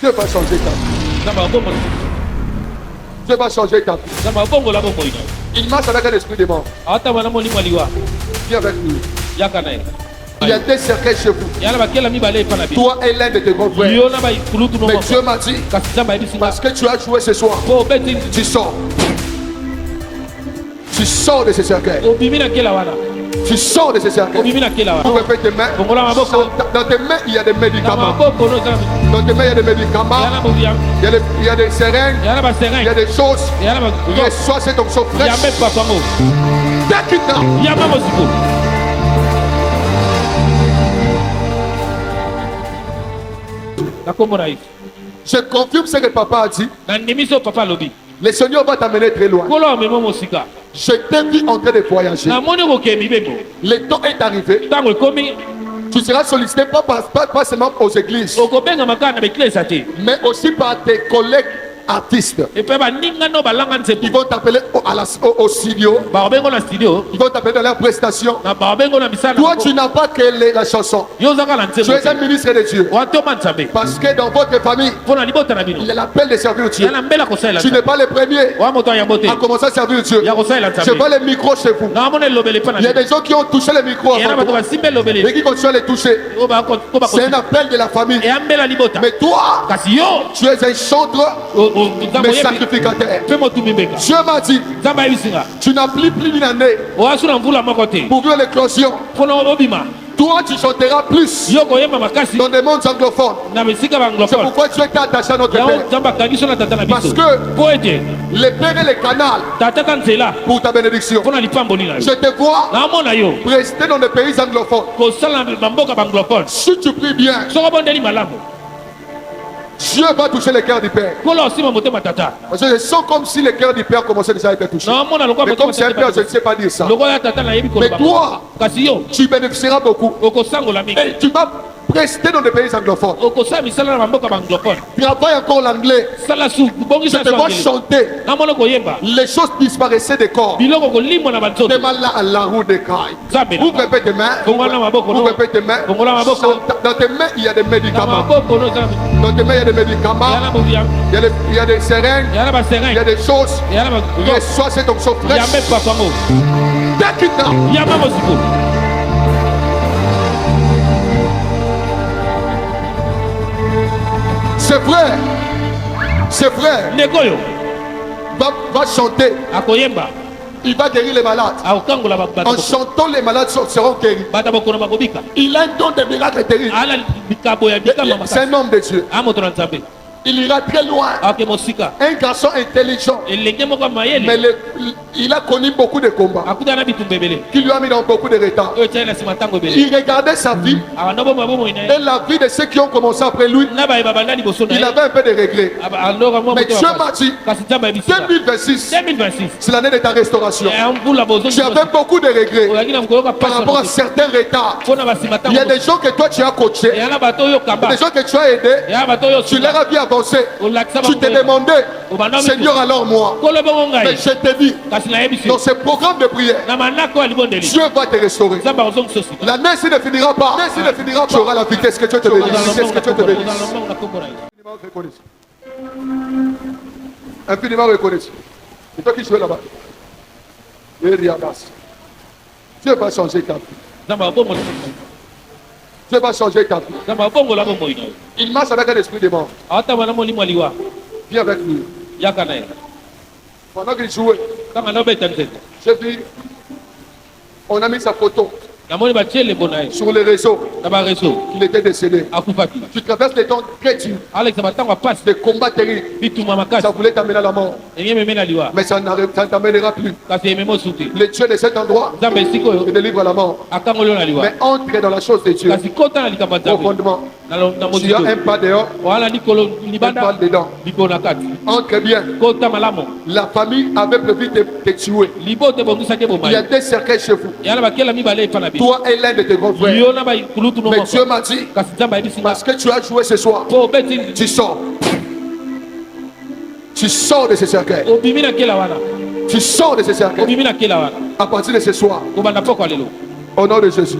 Dieu va changer ta vie. Dieu va changer ta vie. Il marche avec un esprit de mort. Viens avec lui. Il y a des cercueils chez vous. Toi et l'un de tes grands frères. Mais Dieu m'a dit, parce que tu as joué ce soir, tu sors. Tu sors de ce cercueil. Tu sors de ce cercueil. Ouvre tes mains. Dans tes mains, il y a des médicaments. Dans tes mains, il y a des médicaments. Il y a des seringues. Il y a des choses. Reçois cette onction fraîche. Take it now. Je confirme ce que papa a dit. Le Seigneur va t'amener très loin. Je t'ai vu en train de voyager. Le temps est arrivé. Tu seras sollicité pas seulement aux églises, mais aussi par tes collègues artistes. Ils vont t'appeler au studio. Ils vont t'appeler dans leur prestation. Toi, tu n'as pas que la chanson. Tu es un ministre de Dieu. Parce que dans votre famille, il y a l'appel de servir Dieu. Tu n'es pas le premier à commencer à servir Dieu. Je vois les micros chez vous. Il y a des gens qui ont touché les micros avant vous, et qui continuent à les toucher. C'est un appel de la famille. Mais toi, tu es un chanteur, mais sacrificateur. Dieu m'a dit, tu n'as plus d'une année pour vivre l'éclosion. Toi, tu chanteras plus dans des mondes anglophones. C'est pourquoi tu es attaché à notre Père. Parce que les pères et les canals pour ta bénédiction. Je te vois rester dans des pays anglophones. Si tu pries bien, Dieu va toucher le cœur du Père. Parce que je sens comme si le cœur du Père commençait déjà à être touché. Mais comme c'est un Père, je ne sais pas dire ça. Mais toi, tu bénéficieras beaucoup. Et tu vas rester dans des pays anglophones. Travaille encore l'anglais. Je te vois chanter. Les choses disparaissaient des corps. Ouvre tes mains. Ouvre tes main. Dans tes mains, il y a des médicaments. Dans tes mains, il y a des médicaments. Il y a des seringues. Il y a des choses. Reçois cette onction fraîche. Take it now. C'est vrai. Va chanter. Il va guérir les malades. En chantant, les malades seront guéris. Il a un don de miracle terrible. C'est un homme de Dieu. Il ira très loin. Un garçon intelligent. Mais il a connu beaucoup de combats qui lui a mis dans beaucoup de retard. Il regardait sa vie et la vie de ceux qui ont commencé après lui. Il avait un peu de regrets. Mais Dieu m'a dit 2026, c'est l'année de ta restauration. Tu avais beaucoup de regrets par rapport à certains retards. Il y a des gens que toi tu as coachés, des gens que tu as aidés, tu leur as vu avancer. Tu t'es demandé, Seigneur, alors moi. Mais je te dis, dans ce programme de prière, Dieu va te restaurer. L'année s'il ne finira pas, tu auras la vitesse que Dieu te bénisse. Infiniment reconnaissant. C'est toi qui joues là-bas. Dieu va changer ta vie. Dieu va changer ta vie. Il marche avec un esprit de mort. Viens avec lui. Pendant qu'il jouait, j'ai vu, on a mis sa photo sur les réseaux. Il était décédé. Tu traverses les temps très durs, des combats terribles. Ça voulait t'amener à la mort, mais ça ne t'amènera plus. Le Dieu de cet endroit te délivre à la mort. Mais entre dans la chose de Dieu profondément. Tu as un pas dehors, un pas dedans. Entre bien. La famille avait prévu de te tuer. Il y a des cercueils chez vous. Toi et l'un de tes grands frères. Mais Dieu m'a dit, parce que tu as joué ce soir, tu sors. Tu sors de ce cercueil. Tu sors de ce cercueil. À partir de ce soir. Au nom de Jésus.